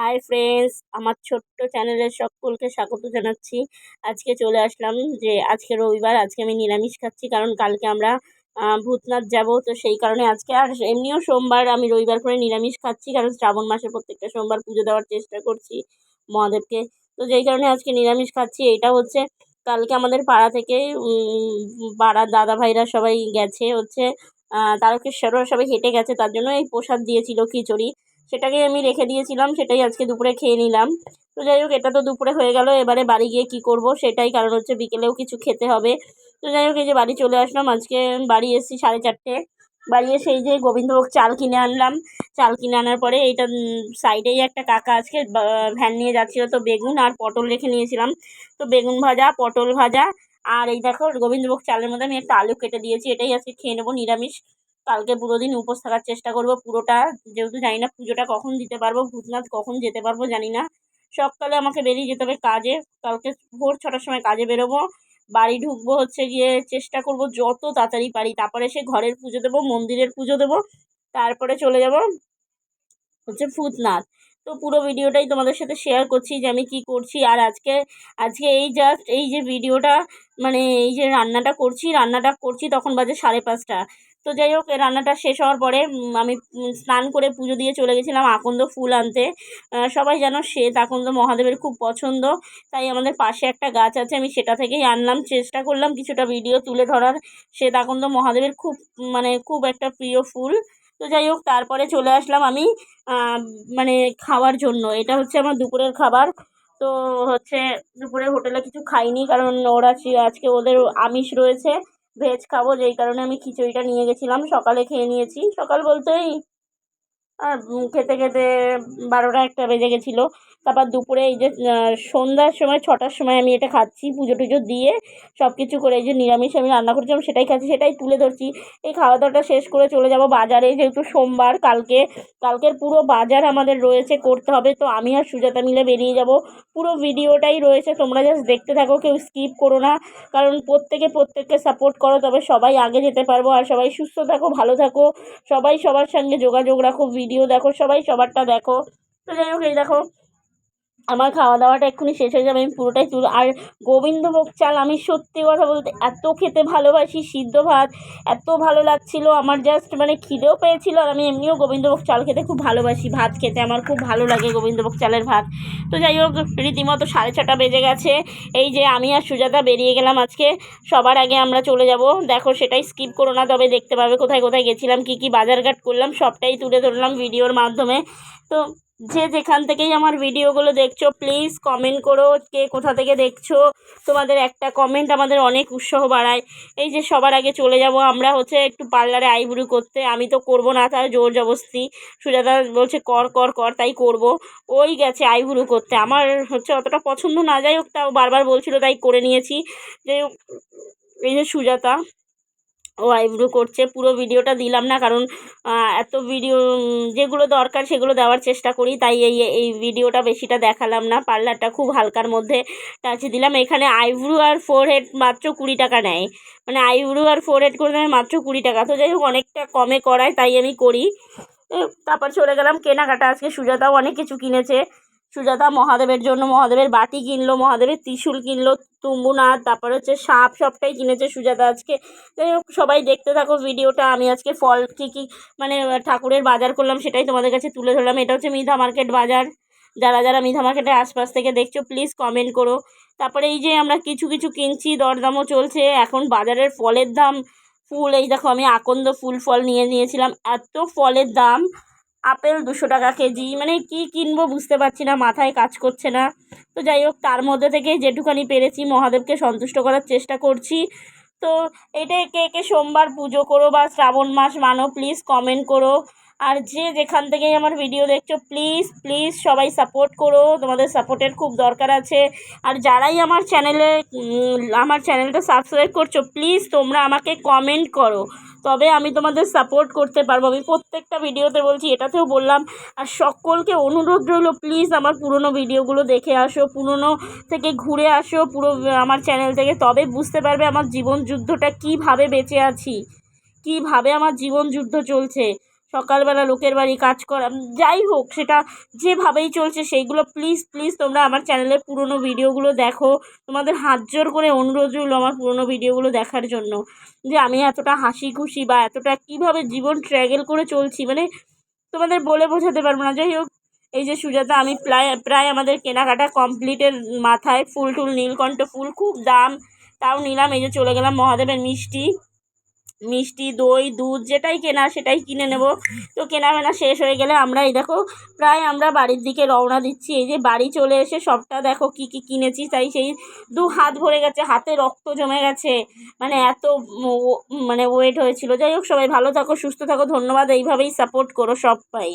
Hi friends, আমার ছোট্ট চ্যানেলের সকলকে স্বাগত জানাচ্ছি। আজকে চলে আসলাম যে আজকে রবিবার, আজকে আমি নিরামিষ খাচ্ছি কারণ কালকে আমরা ভূতনাথ যাব। তো সেই কারণে আজকে, আর এমনিও সোমবার আমি রবিবার করে নিরামিষ খাচ্ছি কারণ শ্রাবণ মাসে প্রত্যেকটা সোমবার পুজো দেওয়ার চেষ্টা করছি মহাদেবকে। তো যেই কারণে আজকে নিরামিষ খাচ্ছি। এটা হচ্ছে কালকে আমাদের পাড়া থেকে পাড়ার দাদা ভাইরা সবাই গেছে হচ্ছে তারকেশ্বর, সবাই হেঁটে গেছে, তার জন্য এই প্রসাদ দিয়েছিল খিচুড়ি, সেটাকে আমি রেখে দিয়েছিলাম, সেটাই আজকে দুপুরে খেয়ে নিলাম। তো যাই হোক, এটা তো দুপুরে হয়ে গেল, এবারে বাড়ি গিয়ে কি করব সেটাই, কারণ হচ্ছে বিকেলেও কিছু খেতে হবে। তো যাই হোক, এই যে বাড়ি চলে আসলাম, আজকে বাড়ি এসেছি 4:30। বাড়ি এসে এই যে গোবিন্দভোগ চাল কিনে আনলাম। চাল কিনে আনার পরে এইটা সাইডেই একটা কাকা আজকে ভ্যান নিয়ে যাচ্ছিলো, তো বেগুন আর পটল রেখে নিয়েছিলাম, তো বেগুন ভাজা, পটল ভাজা, আর এই দেখো গোবিন্দভোগ চালের মধ্যে আমি একটা আলু কেটে দিয়েছি, এটাই আজকে খেয়ে নেবো নিরামিষ। কালকে পুরো দিন উপোস থাকার চেষ্টা করব পুরোটা, যেহেতু জানি না পুজোটা কখন দিতে পারবো, ভূতনাথ কখন যেতে পারবো জানি না। সকালে আমাকে বেরিয়ে যেতে হবে কাজে, কালকে ভোর 6টার সময় কাজে বেরোবো। বাড়ি ঢুকবো হচ্ছে গিয়ে, চেষ্টা করব যত তাড়াতাড়ি পারি, তারপরে সে ঘরের পুজো দেবো, মন্দিরের পুজো দেবো, তারপরে চলে যাব হচ্ছে ভূতনাথ। তো পুরো ভিডিওটাই তোমাদের সাথে শেয়ার করছি যে আমি কি করছি। আর আজকে আজকে এই জাস্ট এই যে ভিডিওটা, মানে এই যে রান্নাটা করছি তখন বাজে 5:30। তো যাই হোক, এই রান্নাটা শেষ হওয়ার পরে আমি স্নান করে পুজো দিয়ে চলে গেছিলাম আকন্দ ফুল আনতে। সবাই জানো শ্বেত আকন্দ মহাদেবের খুব পছন্দ, তাই আমাদের পাশে একটা গাছ আছে, আমি সেটা থেকেই আনলাম। চেষ্টা করলাম কিছুটা ভিডিও তুলে ধরার। শ্বেত আকন্দ মহাদেবের খুব, মানে খুব একটা প্রিয় ফুল। তো যাই হোক, তারপরে চলে আসলাম আমি মানে খাওয়ার জন্য। এটা হচ্ছে আমার দুপুরের খাবার। তো হচ্ছে দুপুরে হোটেলে কিছু খাইনি কারণ ওরা আজকে ওদের আমিষ রয়েছে, ভেজ খাবো, যেই কারণে আমি খিচুড়িটা নিয়ে গেছিলাম। সকালে খেয়ে নিয়েছি, সকাল বলতেই আর খেতে খেতে 12টা 1টা বেজে গেছিলো। তারপর দুপুরে এই যে সন্ধ্যার সময় 6টার সময় আমি এটা খাচ্ছি, পুজো টুজো দিয়ে সব কিছু করে। এই যে নিরামিষ আমি রান্না করেছিলাম সেটাই খাচ্ছি, সেটাই তুলে ধরছি। এই খাওয়া দাওয়াটা শেষ করে চলে যাব বাজারে, যেহেতু সোমবার, কালকের পুরো বাজার আমাদের রয়েছে, করতে হবে। তো আমি আর সুজাতা মিলে বেরিয়ে যাব। পুরো ভিডিওটাই রয়েছে, তোমরা জাস্ট দেখতে থাকো, কেউ স্কিপ করো না, কারণ প্রত্যেককে সাপোর্ট করো, তবে সবাই আগে যেতে পারবো। আর সবাই সুস্থ থাকো, ভালো থাকো, সবাই সবার সঙ্গে যোগাযোগ রাখো, ভিডিও দেখো, সবাই সবারটা দেখো। তো যাই হোক, এই দেখো আমার খাওয়া দাওয়াটা এক্ষুনি শেষ হয়ে যাবে, আমি পুরোটাই আর গোবিন্দভোগ চাল আমি সত্যি কথা বলতে এত খেতে ভালোবাসি, সিদ্ধ ভাত এত ভালো লাগছিল আমার, জাস্ট মানে খিদেও পেয়েছিল। আর আমি এমনিও গোবিন্দভোগ চাল খেতে খুব ভালোবাসি, ভাত খেতে আমার খুব ভালো লাগে গোবিন্দভোগ চালের ভাত। তো যাই হোক, রীতিমতো 6:30 বেজে গেছে। এই যে আমি আর সুজাতা বেরিয়ে গেলাম আজকে। সবার আগে আমরা চলে যাব, দেখো সেটাই স্কিপ করো না, তবে দেখতে পাবে কোথায় কোথায় গেছিলাম, কী কী বাজারঘাট করলাম, সবটাই তুলে ধরলাম ভিডিওর মাধ্যমে। তো যে যেখান থেকেই আমার ভিডিওগুলো দেখছো, প্লিজ কমেন্ট করো কে কোথা থেকে দেখছো। তোমাদের একটা কমেন্ট আমাদের অনেক উৎসাহ বাড়ায়। এই যে সবার আগে চলে যাব আমরা হচ্ছে একটু পার্লারে আইব্রু করতে। আমি তো করব না, তার জোর জবরদস্তি সুজাতা বলছে কর কর কর, তাই করব। ওই গেছে আইব্রু করতে, আমার হচ্ছে অতটা পছন্দ না, যাই হোক তাও বারবার বলছিল তাই করে নিয়েছি। যাই হোক, এই যে সুজাতা ও আইব্রো করছে, পুরো ভিডিওটা দিলাম না কারণ এত ভিডিও যেগুলো দরকার সেগুলো দেওয়ার চেষ্টা করি, তাই এই ভিডিওটা বেশিটা দেখালাম না। পার্লারটা খুব হালকার মধ্যে টাচ দিলাম। এখানে আইব্রো আর ফোরহেড মাত্র 20 টাকা নেয়, মানে আইব্রো আর ফোরহেড করে দেয় মাত্র 20 টাকা। তো যাই হোক, অনেকটা কমে করায়, তাই আমি করি। তারপর চলে গেলাম কেনাকাটা। আজকে সুজাতাও অনেক কিছু কিনেছে। সুজাতা মহাদেবের জন্য মহাদেবের বাটি কিনলো, মহাদেবের ত্রিশূল কিনলো, তুম্বুনাথ, তারপর হচ্ছে সাপ, সবটাই কিনেছে সুজাতা আজকে। যাই হোক, সবাই দেখতে থাকো ভিডিওটা। আমি আজকে ফল কী মানে ঠাকুরের বাজার করলাম সেটাই তোমাদের কাছে তুলে ধরলাম। এটা হচ্ছে মিধা মার্কেট বাজার। যারা যারা মিধা মার্কেটের আশপাশ থেকে দেখছো প্লিজ কমেন্ট করো। তারপরে এই যে আমরা কিছু কিছু কিনছি, দরদামও চলছে এখন বাজারের ফলের দাম। ফুল এই দেখো, আমি আকন্দ ফল নিয়ে নিয়েছিলাম, এত ফলের দাম। আপেল 200 টাকা কেজি, মানে কি কিনবো বুঝতে পারছি না, মাথায় কাজ করছে না। তো যাই হোক, তার মধ্যে থেকে যেটুখানি পেরেছি মহাদেবকে সন্তুষ্ট করার চেষ্টা করছি। তো এটা কে কে সোমবার পুজো করো বা শ্রাবণ মাস মানো, প্লিজ কমেন্ট করো। আর যে যেখান থেকেই আমার ভিডিও দেখছো, প্লিজ প্লিজ সবাই সাপোর্ট করো, তোমাদের সাপোর্টের খুব দরকার আছে। আর যারাই আমার চ্যানেলটা সাবস্ক্রাইব করছো, প্লিজ তোমরা আমাকে কমেন্ট করো, তবে আমি তোমাদের সাপোর্ট করতে পারবো। আমি প্রত্যেকটা ভিডিওতে বলছি, এটাতেও বললাম। আর সকলকে অনুরোধ রইল, প্লিজ আমার পুরনো ভিডিওগুলো দেখে আসো, পুরনো থেকে ঘুরে আসো পুরো আমার চ্যানেল থেকে, তবে বুঝতে পারবে আমার জীবন যুদ্ধটা কীভাবে বেঁচে আছি, কীভাবে আমার জীবন যুদ্ধ চলছে। সকালবেলা লোকের বাড়ি কাজ করা, যাই হোক সেটা যেভাবেই চলছে সেইগুলো প্লিজ প্লিজ তোমরা আমার চ্যানেলের পুরনো ভিডিওগুলো দেখো। তোমাদের হাত জোর করে অনুরোধ রইল আমার পুরনো ভিডিওগুলো দেখার জন্য, যে আমি এতটা হাসি খুশি বা এতটা কীভাবে জীবন স্ট্রাগল করে চলছি, মানে তোমাদের বলে বোঝাতে পারবো না। যাই হোক, এই যে সুজাতা, আমি প্রায় আমাদের কেনাকাটা কমপ্লিটের মাথায়। ফুল টুল, নীলকণ্ঠ ফুল খুব দাম, তাও নিলাম। এই যে চলে গেলাম মহাদেবের মিষ্টি দই দুধ যেটাই কেনা সেটাই কিনে নেব। তো কেনাবেনা শেষ হয়ে গেলে আমরা এই দেখো প্রায় আমরা বাড়ির দিকে রওনা দিচ্ছি। এই যে বাড়ি চলে এসে সবটা দেখো কি কি কিনেছি, তাই সেই 2 হাত ভরে গেছে, হাতে রক্ত জমে গেছে, মানে এত মানে ওয়েট হয়েছিল। যাই হোক, সবাই ভালো থাকো, সুস্থ থাকো, ধন্যবাদ। এইভাবেই সাপোর্ট করো সবাই।